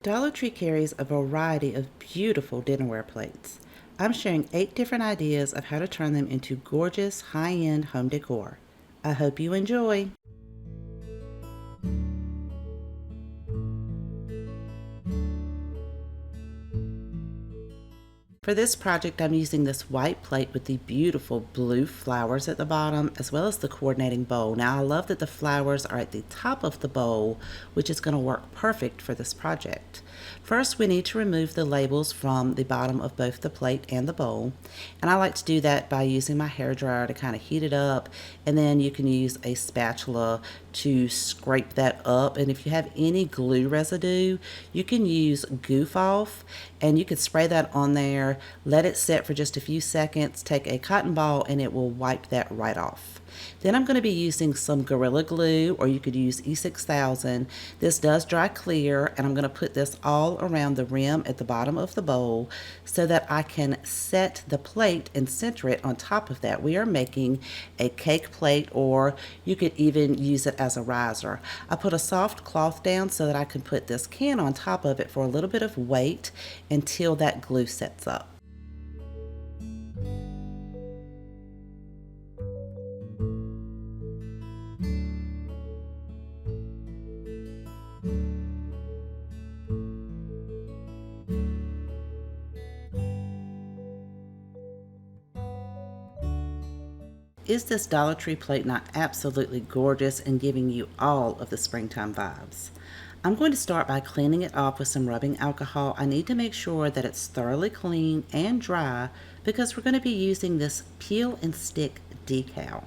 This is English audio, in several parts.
Dollar Tree carries a variety of beautiful dinnerware plates. I'm sharing 8 different ideas of how to turn them into gorgeous, high-end home decor. I hope you enjoy. For this project, I'm using this white plate with the beautiful blue flowers at the bottom, as well as the coordinating bowl. Now, I love that the flowers are at the top of the bowl, which is going to work perfect for this project. First, we need to remove the labels from the bottom of both the plate and the bowl. And I like to do that by using my hairdryer to kind of heat it up, and then you can use a spatula to scrape that up. And if you have any glue residue, you can use Goof Off, and you can spray that on there, let it set for just a few seconds, take a cotton ball, and it will wipe that right off. Then I'm going to be using some Gorilla Glue, or you could use E6000. This does dry clear, and I'm going to put this all around the rim at the bottom of the bowl so that I can set the plate and center it on top of that. We are making a cake plate, or you could even use it as a riser. I put a soft cloth down so that I can put this can on top of it for a little bit of weight until that glue sets up. Is this Dollar Tree plate not absolutely gorgeous and giving you all of the springtime vibes? I'm going to start by cleaning it off with some rubbing alcohol. I need to make sure that it's thoroughly clean and dry because we're going to be using this peel and stick decal.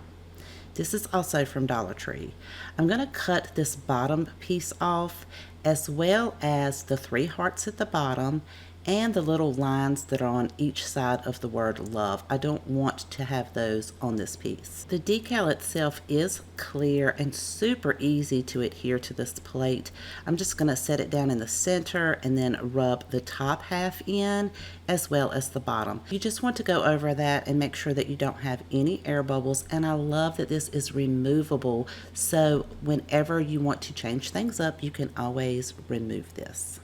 This is also from Dollar Tree. I'm going to cut this bottom piece off, as well as the 3 hearts at the bottom and the little lines that are on each side of the word love. I don't want to have those on this piece. The decal itself is clear and super easy to adhere to this plate. I'm just going to set it down in the center and then rub the top half in as well as the bottom. You just want to go over that and make sure that you don't have any air bubbles, and I love that this is removable, so whenever you want to change things up, you can always remove this.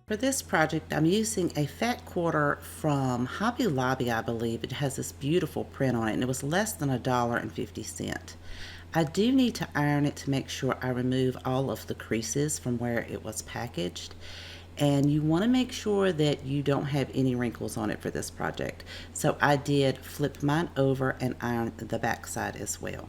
For this project, I'm using a fat quarter from Hobby Lobby, I believe. It has this beautiful print on it, and it was less than $1.50. I do need to iron it to make sure I remove all of the creases from where it was packaged. And you want to make sure that you don't have any wrinkles on it for this project. So I did flip mine over and iron the back side as well,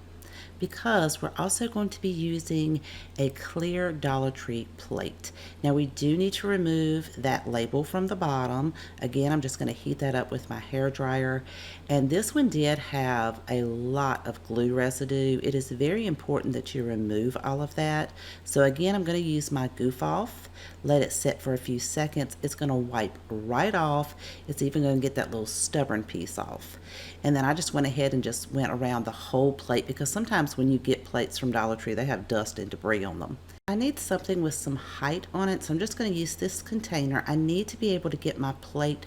because we're also going to be using a clear Dollar Tree plate. Now we do need to remove that label from the bottom. Again, I'm just going to heat that up with my hair dryer. And this one did have a lot of glue residue. It is very important that you remove all of that. So again, I'm going to use my Goof Off, let it set for a few seconds. It's going to wipe right off. It's even going to get that little stubborn piece off. And then I just went ahead and just went around the whole plate, because sometimes when you get plates from Dollar Tree, they have dust and debris on them. I need something with some height on it, so I'm just going to use this container. I need to be able to get my plate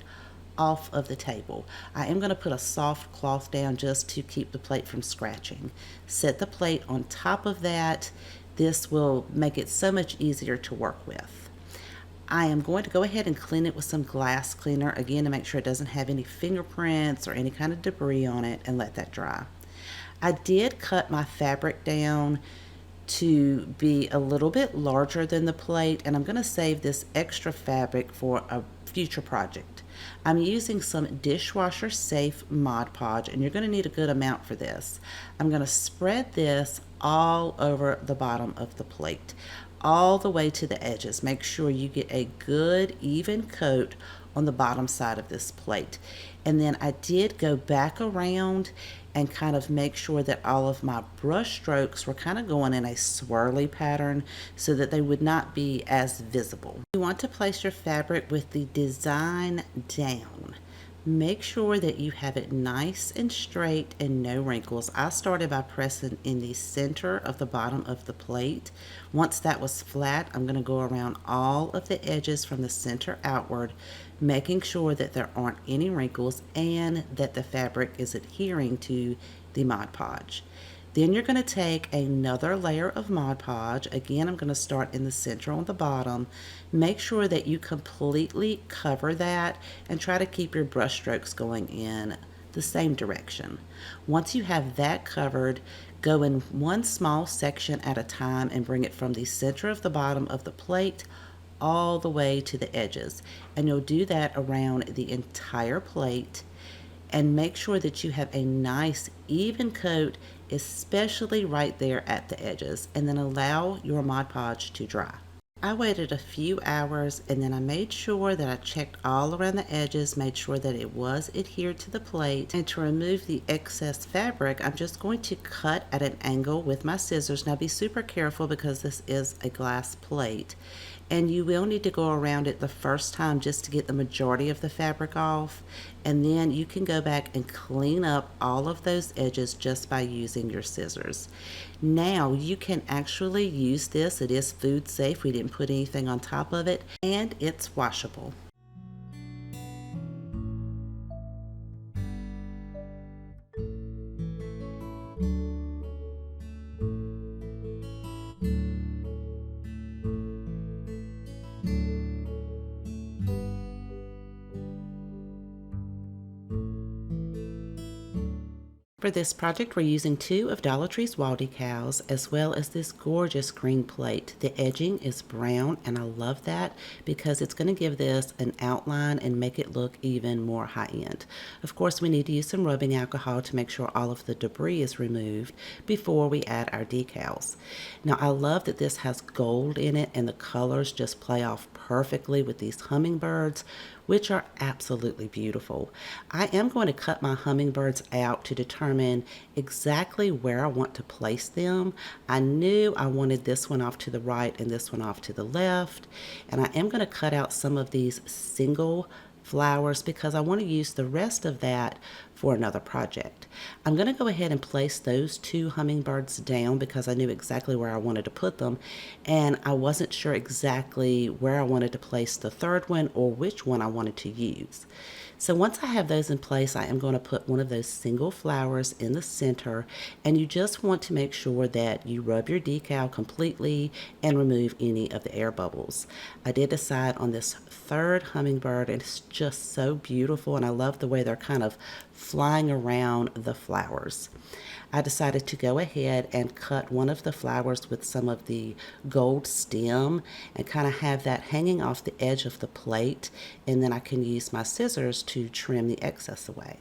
off of the table. I am going to put a soft cloth down just to keep the plate from scratching. Set the plate on top of that. This will make it so much easier to work with. I am going to go ahead and clean it with some glass cleaner, again, to make sure it doesn't have any fingerprints or any kind of debris on it, and let that dry. I did cut my fabric down to be a little bit larger than the plate, and I'm going to save this extra fabric for a future project. I'm using some dishwasher safe Mod Podge, and you're going to need a good amount for this. I'm going to spread this all over the bottom of the plate, all the way to the edges. Make sure you get a good even coat on the bottom side of this plate. And then I did go back around and kind of make sure that all of my brush strokes were kind of going in a swirly pattern so that they would not be as visible. You want to place your fabric with the design down. Make sure that you have it nice and straight and no wrinkles. I started by pressing in the center of the bottom of the plate. Once that was flat, I'm going to go around all of the edges from the center outward, making sure that there aren't any wrinkles and that the fabric is adhering to the Mod Podge. Then you're going to take another layer of Mod Podge. Again, I'm going to start in the center on the bottom. Make sure that you completely cover that and try to keep your brush strokes going in the same direction. Once you have that covered, go in one small section at a time and bring it from the center of the bottom of the plate all the way to the edges. And you'll do that around the entire plate, and make sure that you have a nice even coat, especially right there at the edges, and then allow your Mod Podge to dry. I waited a few hours and then I made sure that I checked all around the edges, made sure that it was adhered to the plate. And to remove the excess fabric, I'm just going to cut at an angle with my scissors. Now be super careful because this is a glass plate. And you will need to go around it the first time just to get the majority of the fabric off. And then you can go back and clean up all of those edges just by using your scissors. Now you can actually use this. It is food safe. We didn't put anything on top of it, and it's washable. For this project, we're using 2 of Dollar Tree's wall decals as well as this gorgeous green plate. The edging is brown and I love that because it's going to give this an outline and make it look even more high-end. Of course, we need to use some rubbing alcohol to make sure all of the debris is removed before we add our decals. Now, I love that this has gold in it and the colors just play off perfectly with these hummingbirds, which are absolutely beautiful. I am going to cut my hummingbirds out to determine exactly where I want to place them. I knew I wanted this one off to the right and this one off to the left, and I am going to cut out some of these single flowers because I want to use the rest of that for another project. I'm going to go ahead and place those 2 hummingbirds down because I knew exactly where I wanted to put them, and I wasn't sure exactly where I wanted to place the third one or which one I wanted to use. So once I have those in place, I am going to put one of those single flowers in the center, and you just want to make sure that you rub your decal completely and remove any of the air bubbles. I did decide on this third hummingbird, and it's just so beautiful, and I love the way they're kind of flying around the flowers. I decided to go ahead and cut one of the flowers with some of the gold stem and kind of have that hanging off the edge of the plate, and then I can use my scissors to trim the excess away.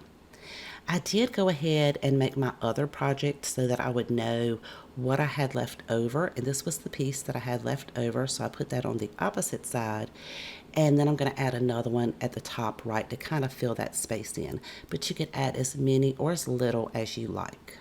I did go ahead and make my other project so that I would know what I had left over, and this was the piece that I had left over, so I put that on the opposite side, and then I'm going to add another one at the top right to kind of fill that space in, but you can add as many or as little as you like.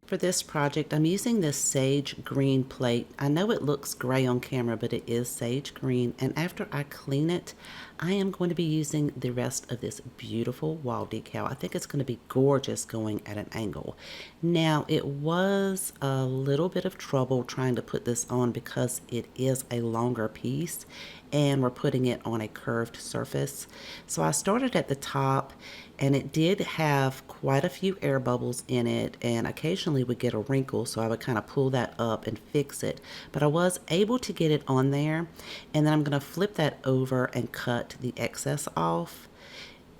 For this project, I'm using this sage green plate. I know it looks gray on camera, but it is sage green. And after I clean it, I am going to be using the rest of this beautiful wall decal. I think it's going to be gorgeous going at an angle. Now, it was a little bit of trouble trying to put this on because it is a longer piece and we're putting it on a curved surface. So I started at the top, and it did have quite a few air bubbles in it and occasionally would get a wrinkle, so I would kind of pull that up and fix it. But I was able to get it on there, and then I'm going to flip that over and cut the excess off.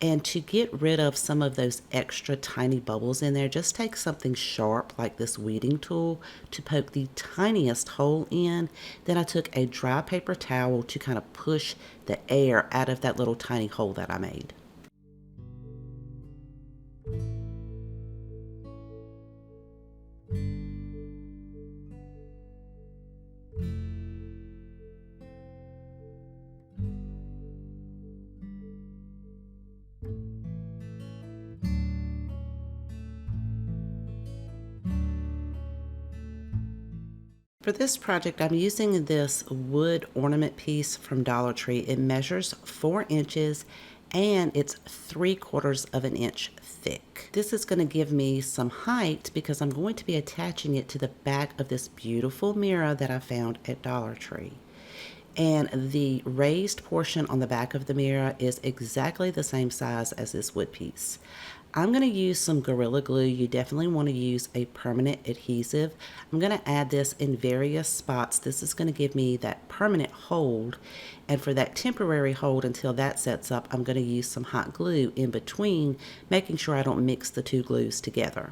And to get rid of some of those extra tiny bubbles in there, just take something sharp like this weeding tool to poke the tiniest hole in. Then I took a dry paper towel to kind of push the air out of that little tiny hole that I made. For this project, I'm using this wood ornament piece from Dollar Tree. It measures 4 inches and it's 3/4 of an inch thick. This is going to give me some height because I'm going to be attaching it to the back of this beautiful mirror that I found at Dollar Tree. And the raised portion on the back of the mirror is exactly the same size as this wood piece. I'm going to use some Gorilla Glue. You definitely want to use a permanent adhesive. I'm going to add this in various spots. This is going to give me that permanent hold. And for that temporary hold until that sets up, I'm going to use some hot glue in between, making sure I don't mix the two glues together.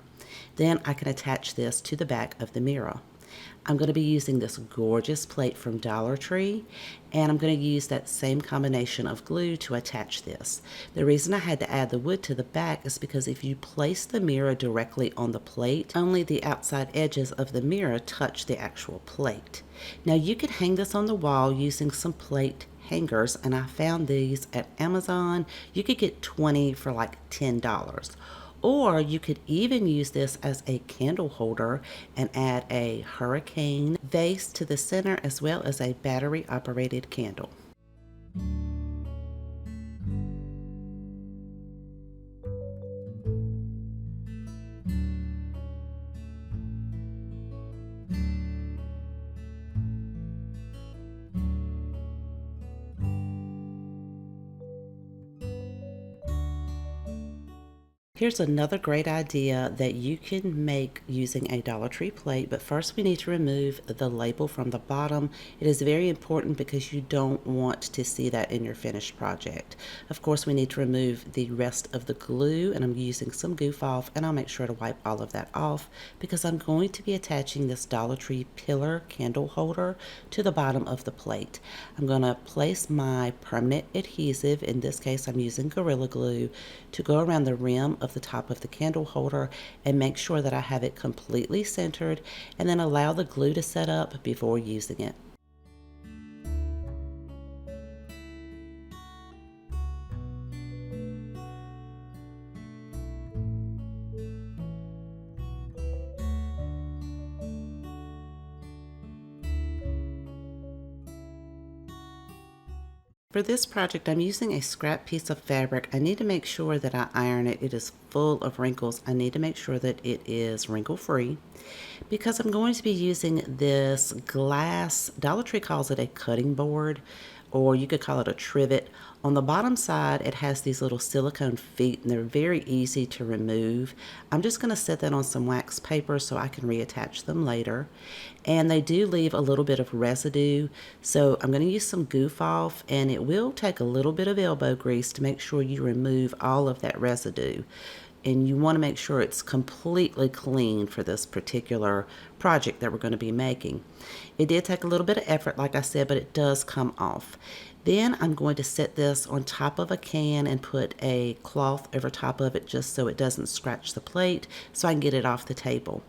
Then I can attach this to the back of the mirror. I'm going to be using this gorgeous plate from Dollar Tree, and I'm going to use that same combination of glue to attach this. The reason I had to add the wood to the back is because if you place the mirror directly on the plate, only the outside edges of the mirror touch the actual plate. Now you could hang this on the wall using some plate hangers, and I found these at Amazon. You could get 20 for like $10. Or you could even use this as a candle holder and add a hurricane vase to the center as well as a battery operated candle. Here's another great idea that you can make using a Dollar Tree plate, but first we need to remove the label from the bottom. It is very important because you don't want to see that in your finished project. Of course, we need to remove the rest of the glue, and I'm using some goof off, and I'll make sure to wipe all of that off because I'm going to be attaching this Dollar Tree pillar candle holder to the bottom of the plate. I'm going to place my permanent adhesive, in this case I'm using Gorilla Glue, to go around the rim of the top of the candle holder and make sure that I have it completely centered, and then allow the glue to set up before using it. For this project, I'm using a scrap piece of fabric. I need to make sure that I iron it. It is full of wrinkles. I need to make sure that it is wrinkle free because I'm going to be using this glass, Dollar Tree calls it a cutting board, or you could call it a trivet. On the bottom side, it has these little silicone feet and they're very easy to remove. I'm just going to set that on some wax paper so I can reattach them later. And they do leave a little bit of residue, so I'm going to use some goof off, and it will take a little bit of elbow grease to make sure you remove all of that residue. And you want to make sure it's completely clean for this particular project that we're going to be making. It did take a little bit of effort, like I said, but it does come off. Then I'm going to set this on top of a can and put a cloth over top of it just so it doesn't scratch the plate, so I can get it off the table.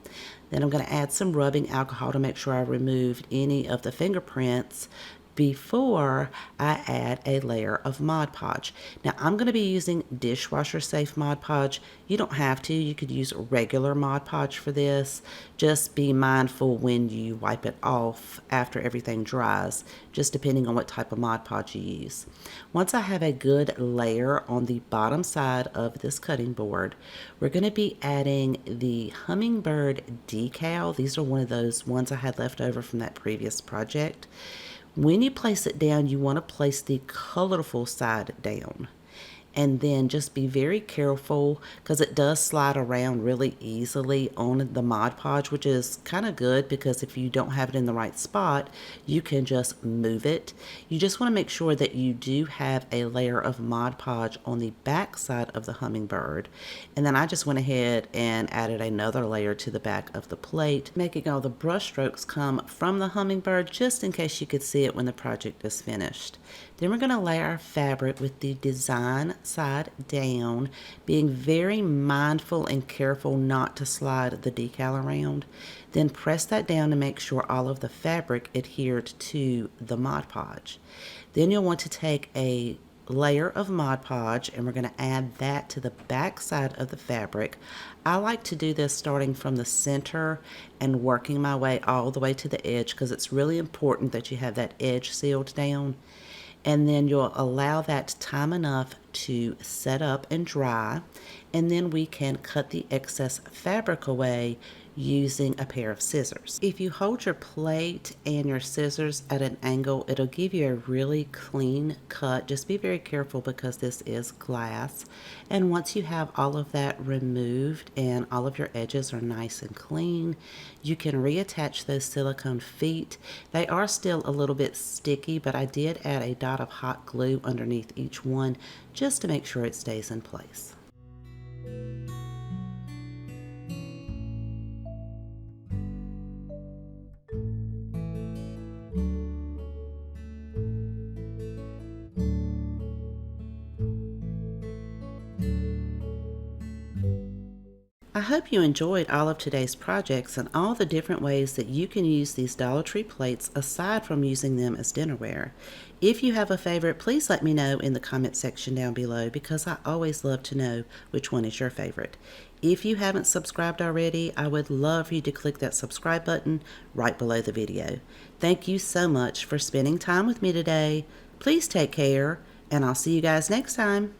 Then I'm going to add some rubbing alcohol to make sure I removed any of the fingerprints before I add a layer of Mod Podge. Now I'm going to be using dishwasher safe Mod Podge. You don't have to. You could use regular Mod Podge for this. Just be mindful when you wipe it off after everything dries, just depending on what type of Mod Podge you use. Once I have a good layer on the bottom side of this cutting board, we're going to be adding the Hummingbird decal. These are one of those ones I had left over from that previous project. When you place it down, you want to place the colorful side down. And then just be very careful because it does slide around really easily on the Mod Podge, which is kind of good because if you don't have it in the right spot, you can just move it. You just want to make sure that you do have a layer of Mod Podge on the back side of the Hummingbird. And then I just went ahead and added another layer to the back of the plate, making all the brush strokes come from the Hummingbird just in case you could see it when the project is finished. Then we're going to lay our fabric with the design side down, being very mindful and careful not to slide the decal around. Then press that down to make sure all of the fabric adhered to the Mod Podge. Then you'll want to take a layer of Mod Podge, and we're going to add that to the back side of the fabric. I like to do this starting from the center and working my way all the way to the edge, because it's really important that you have that edge sealed down. And then you'll allow that time enough to set up and dry, and then we can cut the excess fabric away using a pair of scissors. If you hold your plate and your scissors at an angle, it'll give you a really clean cut. Just be very careful because this is glass. And once you have all of that removed and all of your edges are nice and clean, you can reattach those silicone feet. They are still a little bit sticky, but I did add a dot of hot glue underneath each one just to make sure it stays in place. I hope you enjoyed all of today's projects and all the different ways that you can use these Dollar Tree plates aside from using them as dinnerware. If you have a favorite, please let me know in the comment section down below, because I always love to know which one is your favorite. If you haven't subscribed already, I would love for you to click that subscribe button right below the video. Thank you so much for spending time with me today. Please take care, and I'll see you guys next time.